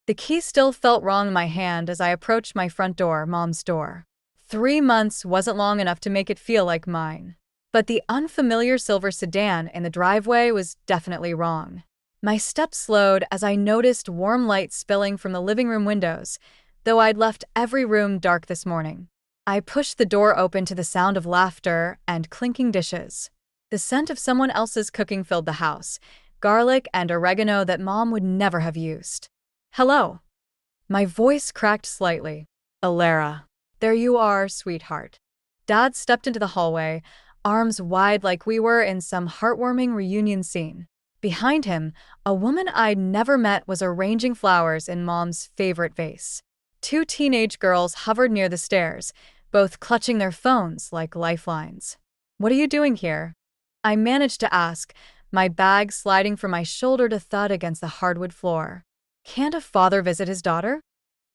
The key still felt wrong in my hand as I approached my front door, Mom's door. 3 months wasn't long enough to make it feel like mine. But the unfamiliar silver sedan in the driveway was definitely wrong. My steps slowed as I noticed warm light spilling from the living room windows, though I'd left every room dark this morning. I pushed the door open to the sound of laughter and clinking dishes. The scent of someone else's cooking filled the house, garlic and oregano that Mom would never have used. "Hello." My voice cracked slightly. "Alara. There you are, sweetheart." Dad stepped into the hallway, arms wide like we were in some heartwarming reunion scene. Behind him, a woman I'd never met was arranging flowers in Mom's favorite vase. 2 teenage girls hovered near the stairs, both clutching their phones like lifelines. "What are you doing here?" I managed to ask, my bag sliding from my shoulder to thud against the hardwood floor. Can't a father visit his daughter?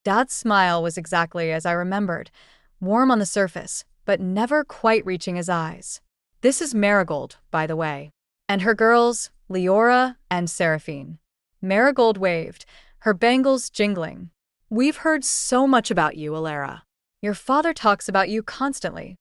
Dad's smile was exactly as I remembered, warm on the surface, but never quite reaching his eyes. "This is Marigold, by the way. And her girls, Leora and Seraphine." Marigold waved, her bangles jingling. "We've heard so much about you, Alara. Your father talks about you constantly."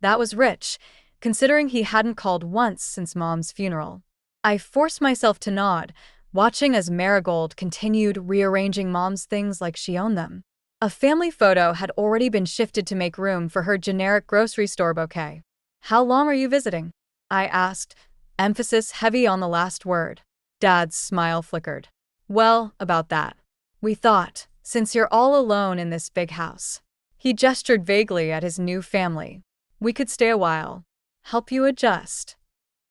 That was rich, considering he hadn't called once since Mom's funeral. I forced myself to nod, watching as Marigold continued rearranging Mom's things like she owned them. A family photo had already been shifted to make room for her generic grocery store bouquet. "How long are you visiting?" I asked, emphasis heavy on the last word. Dad's smile flickered. "Well, about that. We thought, since you're all alone in this big house." He gestured vaguely at his new family. "We could stay a while. Help you adjust."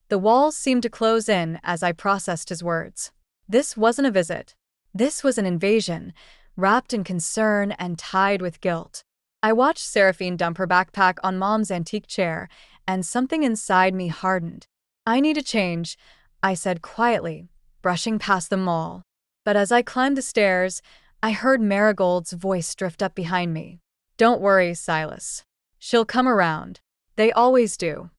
The walls seemed to close in as I processed his words. This wasn't a visit. This was an invasion, wrapped in concern and tied with guilt. I watched Seraphine dump her backpack on Mom's antique chair, and something inside me hardened. "I need a change," I said quietly, brushing past them all. But as I climbed the stairs, I heard Marigold's voice drift up behind me. "Don't worry, Silas. She'll come around. They always do."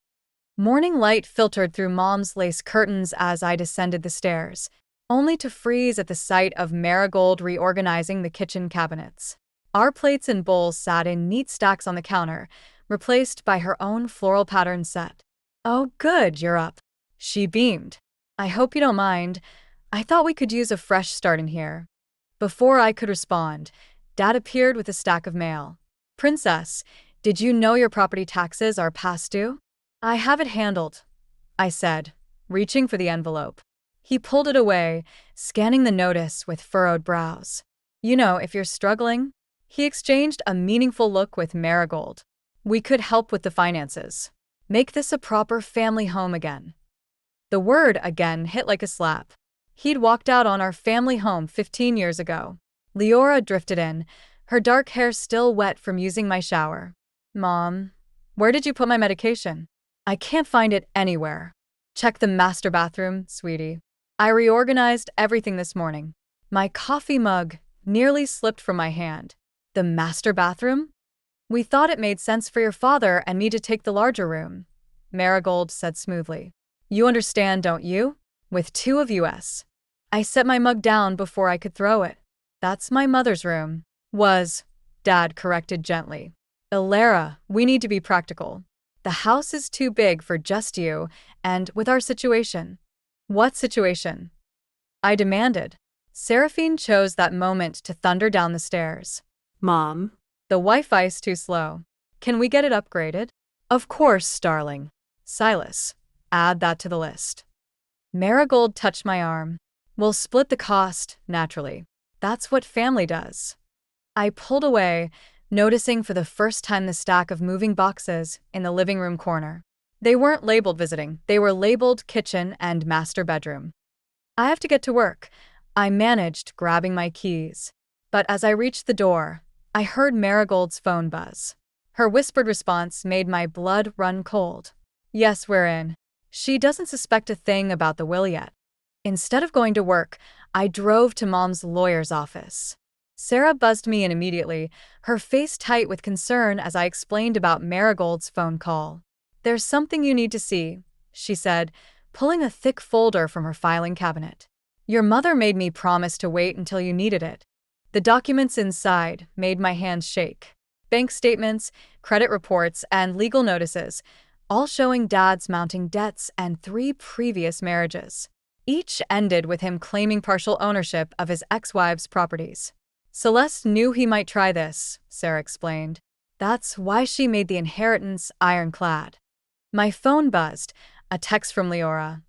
Morning light filtered through Mom's lace curtains as I descended the stairs, only to freeze at the sight of Marigold reorganizing the kitchen cabinets. Our plates and bowls sat in neat stacks on the counter, replaced by her own floral pattern set. "Oh, good, you're up." She beamed. "I hope you don't mind. I thought we could use a fresh start in here." Before I could respond, Dad appeared with a stack of mail. "Princess, did you know your property taxes are past due?" "I have it handled," I said, reaching for the envelope. He pulled it away, scanning the notice with furrowed brows. "You know, if you're struggling." He exchanged a meaningful look with Marigold. "We could help with the finances. Make this a proper family home again." The word "again" hit like a slap. He'd walked out on our family home 15 years ago. Leora drifted in, her dark hair still wet from using my shower. "Mom, where did you put my medication?" "I can't find it anywhere." "Check the master bathroom, sweetie." I reorganized everything this morning. My coffee mug nearly slipped from my hand. "The master bathroom?" "We thought it made sense for your father and me to take the larger room," Marigold said smoothly. "You understand, don't you? With 2 of us." I set my mug down before I could throw it. "That's my mother's room." "Was," Dad corrected gently. "Alara, we need to be practical. The house is too big for just you, and with our situation." "What situation?" I demanded. Seraphine chose that moment to thunder down the stairs. "Mom." "The Wi-Fi's too slow. Can we get it upgraded?" "Of course, darling." "Silas, add that to the list." Marigold touched my arm. "We'll split the cost, naturally. That's what family does." I pulled away, noticing for the first time the stack of moving boxes in the living room corner. They weren't labeled visiting, they were labeled kitchen and master bedroom. "I have to get to work," I managed, grabbing my keys. But as I reached the door, I heard Marigold's phone buzz. Her whispered response made my blood run cold. "Yes, we're in." She doesn't suspect a thing about the will yet. Instead of going to work, I drove to Mom's lawyer's office. Sarah buzzed me in immediately, her face tight with concern as I explained about Marigold's phone call. "There's something you need to see," she said, pulling a thick folder from her filing cabinet. "Your mother made me promise to wait until you needed it." The documents inside made my hands shake. Bank statements, credit reports, and legal notices, all showing Dad's mounting debts and 3 previous marriages. Each ended with him claiming partial ownership of his ex-wife's properties. Celeste knew he might try this, Sarah explained. That's why she made the inheritance ironclad. My phone buzzed, a text from Leora.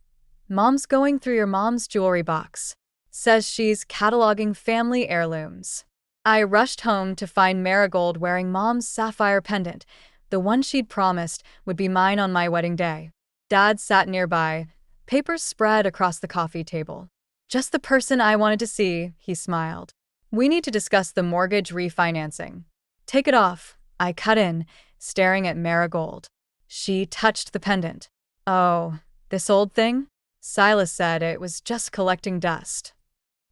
Mom's going through your mom's jewelry box. Says she's cataloging family heirlooms. I rushed home to find Marigold wearing Mom's sapphire pendant, the one she'd promised would be mine on my wedding day. Dad sat nearby, papers spread across the coffee table. Just the person I wanted to see, he smiled. We need to discuss the mortgage refinancing. Take it off, I cut in, staring at Marigold. She touched the pendant. Oh, this old thing? Silas said it was just collecting dust.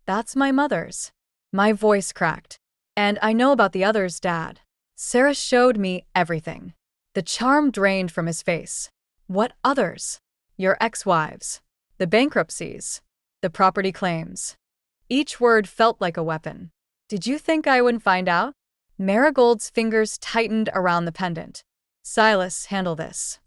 That's my mother's. My voice cracked. And I know about the others, Dad. Sarah showed me everything. The charm drained from his face. What others? Your ex-wives. The bankruptcies. The property claims. Each word felt like a weapon. Did you think I wouldn't find out? Marigold's fingers tightened around the pendant. Silas, handle this.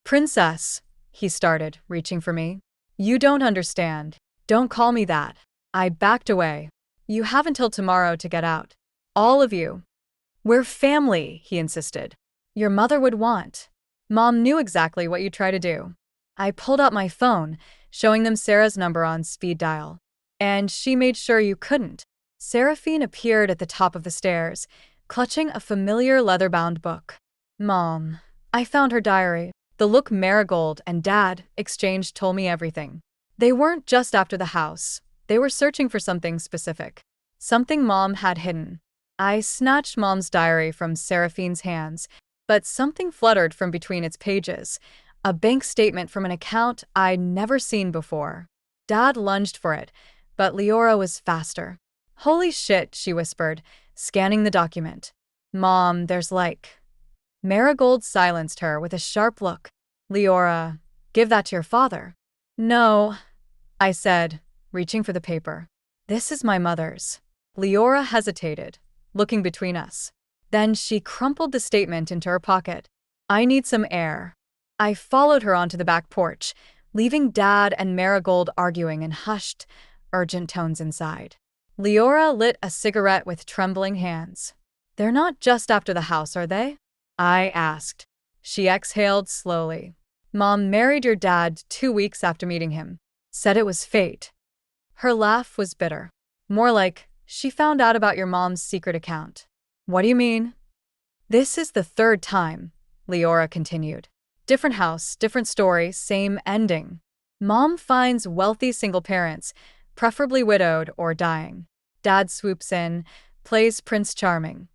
Princess, he started, reaching for me. You don't understand. Don't call me that. I backed away. You have until tomorrow to get out. All of you. We're family, he insisted. Your mother would want. Mom knew exactly what you'd try to do. I pulled out my phone, showing them Sarah's number on speed dial. And she made sure you couldn't. Seraphine appeared at the top of the stairs, clutching a familiar leather-bound book. Mom. I found her diary. The look Marigold and Dad exchanged told me everything. They weren't just after the house. They were searching for something specific. Something Mom had hidden. I snatched Mom's diary from Seraphine's hands, but something fluttered from between its pages. A bank statement from an account I'd never seen before. Dad lunged for it, but Leora was faster. Holy shit, she whispered, scanning the document. Mom, there's like... Marigold silenced her with a sharp look. Leora, give that to your father. No, I said, reaching for the paper. This is my mother's. Leora hesitated, looking between us. Then she crumpled the statement into her pocket. I need some air. I followed her onto the back porch, leaving Dad and Marigold arguing in hushed, urgent tones inside. Leora lit a cigarette with trembling hands. They're not just after the house, are they? I asked. She exhaled slowly. Mom married your dad 2 weeks after meeting him. Said it was fate. Her laugh was bitter. More like, she found out about your mom's secret account. What do you mean? This is the 3rd time, Leora continued. Different house, different story, same ending. Mom finds wealthy single parents, preferably widowed or dying. Dad swoops in, plays Prince Charming.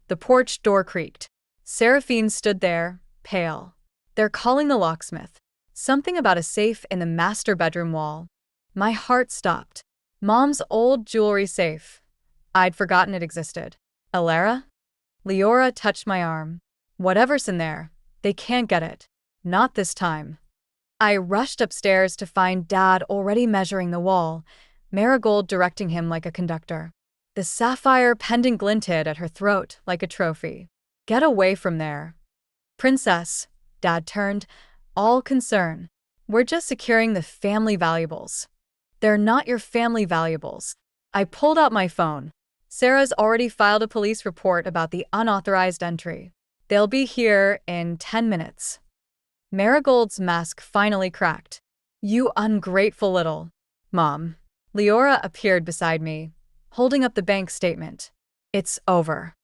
The porch door creaked. Seraphine stood there, pale. They're calling the locksmith. Something about a safe in the master bedroom wall. My heart stopped. Mom's old jewelry safe. I'd forgotten it existed. Alara? Leora touched my arm. Whatever's in there, they can't get it. Not this time. I rushed upstairs to find Dad already measuring the wall, Marigold directing him like a conductor. The sapphire pendant glinted at her throat like a trophy. Get away from there. Princess, Dad turned, all concern. We're just securing the family valuables. They're not your family valuables. I pulled out my phone. Sarah's already filed a police report about the unauthorized entry. They'll be here in 10 minutes. Marigold's mask finally cracked. You ungrateful little... Mom. Leora appeared beside me, holding up the bank statement. It's over.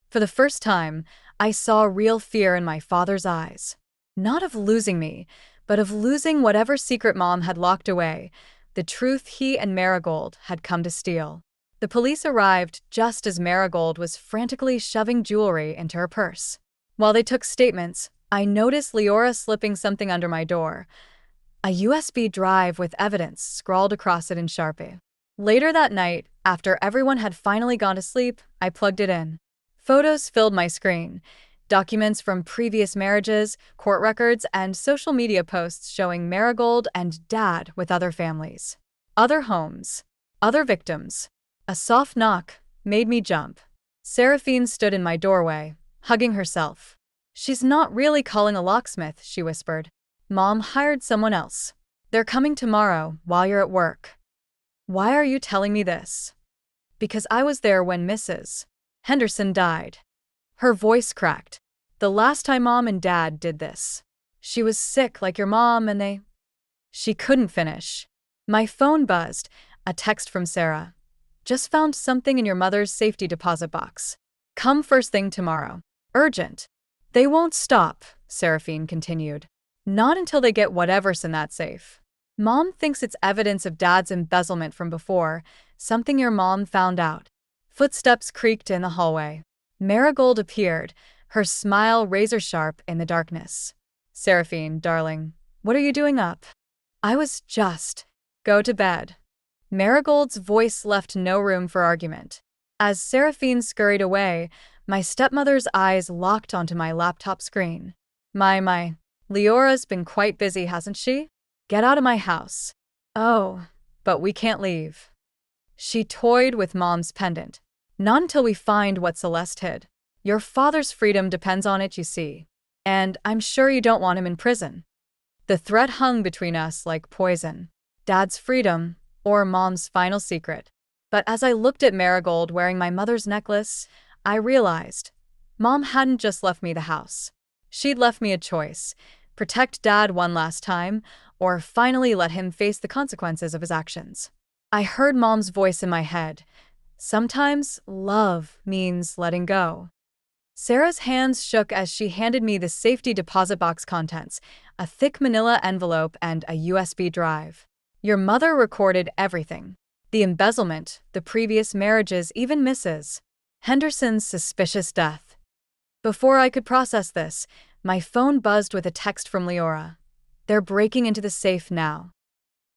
For the first time, I saw real fear in my father's eyes. Not of losing me, but of losing whatever secret Mom had locked away, the truth he and Marigold had come to steal. The police arrived just as Marigold was frantically shoving jewelry into her purse. While they took statements, I noticed Leora slipping something under my door. A USB drive with evidence scrawled across it in Sharpie. Later that night, after everyone had finally gone to sleep, I plugged it in. Photos filled my screen. Documents from previous marriages, court records, and social media posts showing Marigold and Dad with other families. Other homes. Other victims. A soft knock, made me jump. Seraphine stood in my doorway, hugging herself. "She's not really calling a locksmith," she whispered. "Mom hired someone else. They're coming tomorrow while you're at work." "Why are you telling me this?" "Because I was there when Mrs. Henderson died." Her voice cracked. "The last time Mom and Dad did this. She was sick like your mom and they—" She couldn't finish. My phone buzzed, a text from Sarah. "Just found something in your mother's safety deposit box. Come first thing tomorrow. Urgent." "They won't stop," Seraphine continued. "Not until they get whatever's in that safe. Mom thinks it's evidence of Dad's embezzlement from before, something your mom found out." Footsteps creaked in the hallway. Marigold appeared, her smile razor-sharp in the darkness. "Seraphine, darling, what are you doing up?" "I was just—" "Go to bed." Marigold's voice left no room for argument. As Seraphine scurried away, my stepmother's eyes locked onto my laptop screen. My, Leora's been quite busy, hasn't she? Get out of my house." "Oh, but we can't leave." She toyed with Mom's pendant. "Not until we find what Celeste hid. Your father's freedom depends on it, you see. And I'm sure you don't want him in prison." The threat hung between us like poison. Dad's freedom, or Mom's final secret. But as I looked at Marigold wearing my mother's necklace, I realized Mom hadn't just left me the house. She'd left me a choice: protect Dad one last time, or finally let him face the consequences of his actions. I heard Mom's voice in my head. "Sometimes love means letting go." Sarah's hands shook as she handed me the safety deposit box contents, a thick manila envelope and a USB drive. "Your mother recorded everything. The embezzlement, the previous marriages, even Mrs. Henderson's suspicious death." Before I could process this, my phone buzzed with a text from Leora. "They're breaking into the safe now."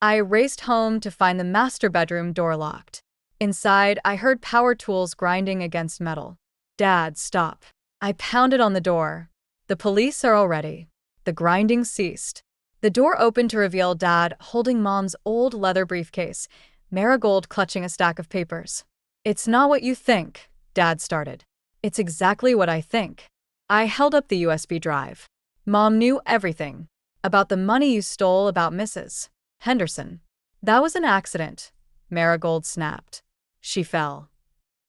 I raced home to find the master bedroom door locked. Inside, I heard power tools grinding against metal. "Dad, stop." I pounded on the door. "The police are already." The grinding ceased. The door opened to reveal Dad holding Mom's old leather briefcase, Marigold clutching a stack of papers. "It's not what you think," Dad started. "It's exactly what I think." I held up the USB drive. "Mom knew everything. About the money you stole, about Mrs. Henderson." "That was an accident," Marigold snapped. "She fell."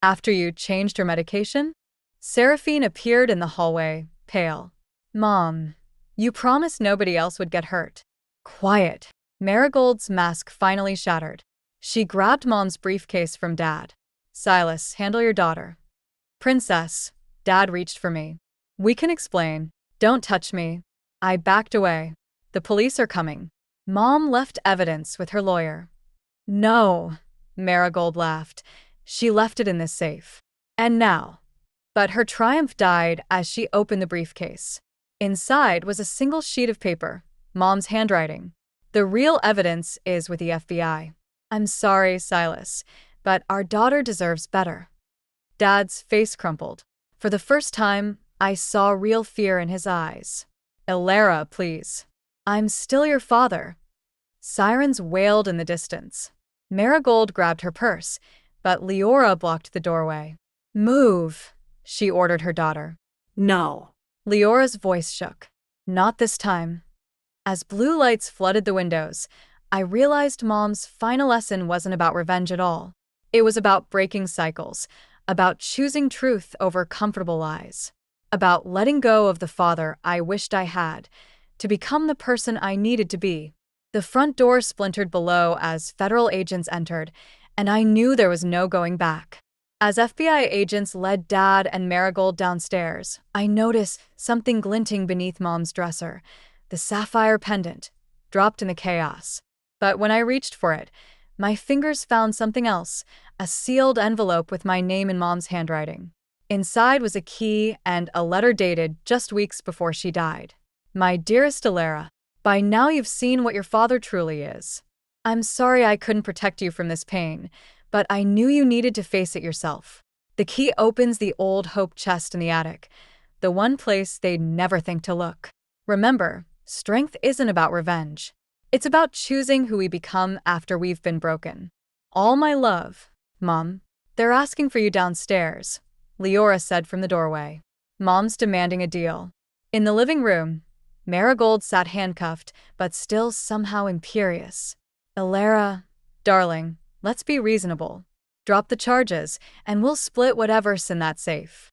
"After you changed her medication?" Seraphine appeared in the hallway, pale. "Mom, you promised nobody else would get hurt." "Quiet." Marigold's mask finally shattered. She grabbed Mom's briefcase from Dad. "Silas, handle your daughter." "Princess." Dad reached for me. "We can explain." "Don't touch me." I backed away. "The police are coming." Mom left evidence with her lawyer. "No," Marigold laughed. "She left it in this safe. And now." But her triumph died as she opened the briefcase. Inside was a single sheet of paper, Mom's handwriting. "The real evidence is with the FBI. I'm sorry, Silas, but our daughter deserves better." Dad's face crumpled. For the first time, I saw real fear in his eyes. "Elara, please." "I'm still your father." Sirens wailed in the distance. Marigold grabbed her purse, but Leora blocked the doorway. "Move," she ordered her daughter. "No." Leora's voice shook. "Not this time." As blue lights flooded the windows, I realized Mom's final lesson wasn't about revenge at all. It was about breaking cycles, about choosing truth over comfortable lies, about letting go of the father I wished I had, to become the person I needed to be. The front door splintered below as federal agents entered, and I knew there was no going back. As FBI agents led Dad and Marigold downstairs, I noticed something glinting beneath Mom's dresser, the sapphire pendant, dropped in the chaos. But when I reached for it, my fingers found something else, a sealed envelope with my name in Mom's handwriting. Inside was a key and a letter dated just weeks before she died. "My dearest Elara, by now you've seen what your father truly is. I'm sorry I couldn't protect you from this pain, but I knew you needed to face it yourself. The key opens the old hope chest in the attic, the one place they'd never think to look. Remember, strength isn't about revenge. It's about choosing who we become after we've been broken. All my love, Mom." They're asking for you downstairs, Leora said from the doorway. Mom's demanding a deal. In the living room, Marigold sat handcuffed, but still somehow imperious. Elara, darling, let's be reasonable. Drop the charges, and we'll split whatever's in that safe.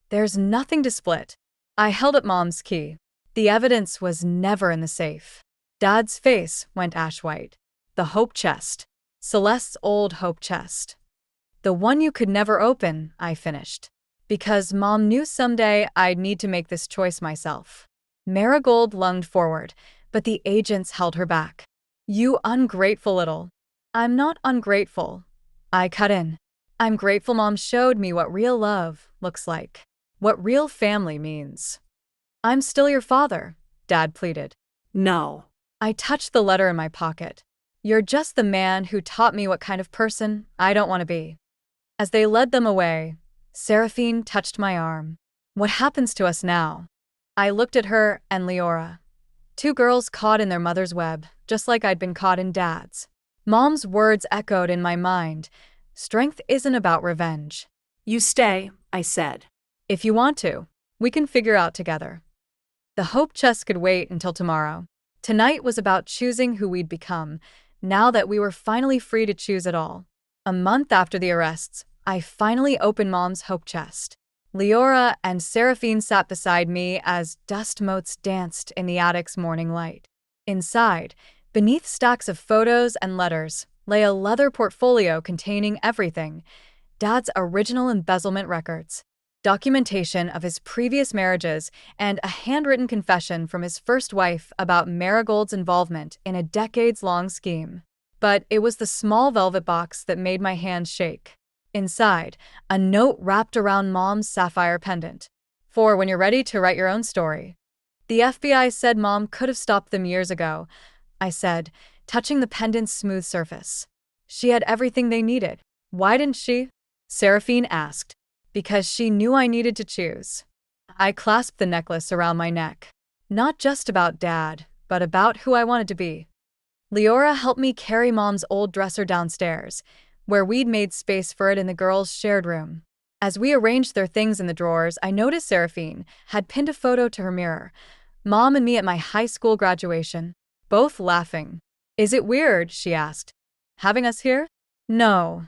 There's nothing to split. I held up Mom's key. The evidence was never in the safe. Dad's face went ash-white. The hope chest. Celeste's old hope chest. The one you could never open, I finished. Because Mom knew someday I'd need to make this choice myself. Marigold lunged forward, but the agents held her back. You ungrateful little. I'm not ungrateful. I cut in. I'm grateful Mom showed me what real love looks like. What real family means. I'm still your father, Dad pleaded. No. I touched the letter in my pocket. You're just the man who taught me what kind of person I don't want to be. As they led them away, Seraphine touched my arm. What happens to us now? I looked at her and Leora. Two girls caught in their mother's web, just like I'd been caught in Dad's. Mom's words echoed in my mind. Strength isn't about revenge. You stay, I said. If you want to, we can figure out together. The hope chest could wait until tomorrow. Tonight was about choosing who we'd become, now that we were finally free to choose it all. A month after the arrests, I finally opened Mom's hope chest. Leora and Seraphine sat beside me as dust motes danced in the attic's morning light. Inside, beneath stacks of photos and letters, lay a leather portfolio containing everything: Dad's original embezzlement records, documentation of his previous marriages, and a handwritten confession from his first wife about Marigold's involvement in a decades-long scheme. But it was the small velvet box that made my hands shake. Inside, a note wrapped around Mom's sapphire pendant. For when you're ready to write your own story. The FBI said Mom could have stopped them years ago, I said, touching the pendant's smooth surface. She had everything they needed. Why didn't she? Seraphine asked. Because she knew I needed to choose. I clasped the necklace around my neck. Not just about Dad, but about who I wanted to be. Leora helped me carry Mom's old dresser downstairs, where we'd made space for it in the girls' shared room. As we arranged their things in the drawers, I noticed Seraphine had pinned a photo to her mirror. Mom and me at my high school graduation, both laughing. Is it weird, she asked, having us here? No,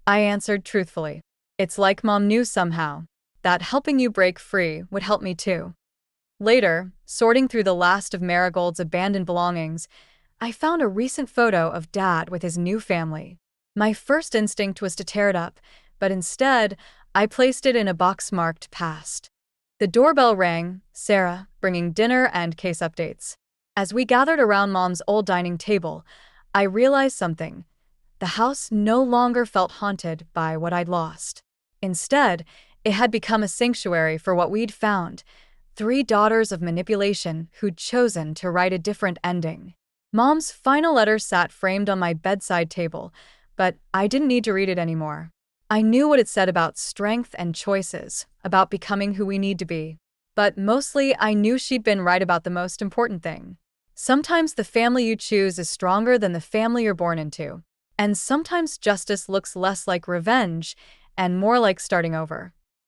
I answered truthfully. It's like Mom knew somehow that helping you break free would help me too. Later, sorting through the last of Marigold's abandoned belongings, I found a recent photo of Dad with his new family. My first instinct was to tear it up, but instead, I placed it in a box marked Past. The doorbell rang, Sarah bringing dinner and case updates. As we gathered around Mom's old dining table, I realized something. The house no longer felt haunted by what I'd lost. Instead, it had become a sanctuary for what we'd found: 3 daughters of manipulation who'd chosen to write a different ending. Mom's final letter sat framed on my bedside table, but I didn't need to read it anymore. I knew what it said about strength and choices, about becoming who we need to be. But mostly, I knew she'd been right about the most important thing. Sometimes the family you choose is stronger than the family you're born into. And sometimes justice looks less like revenge and more like starting over.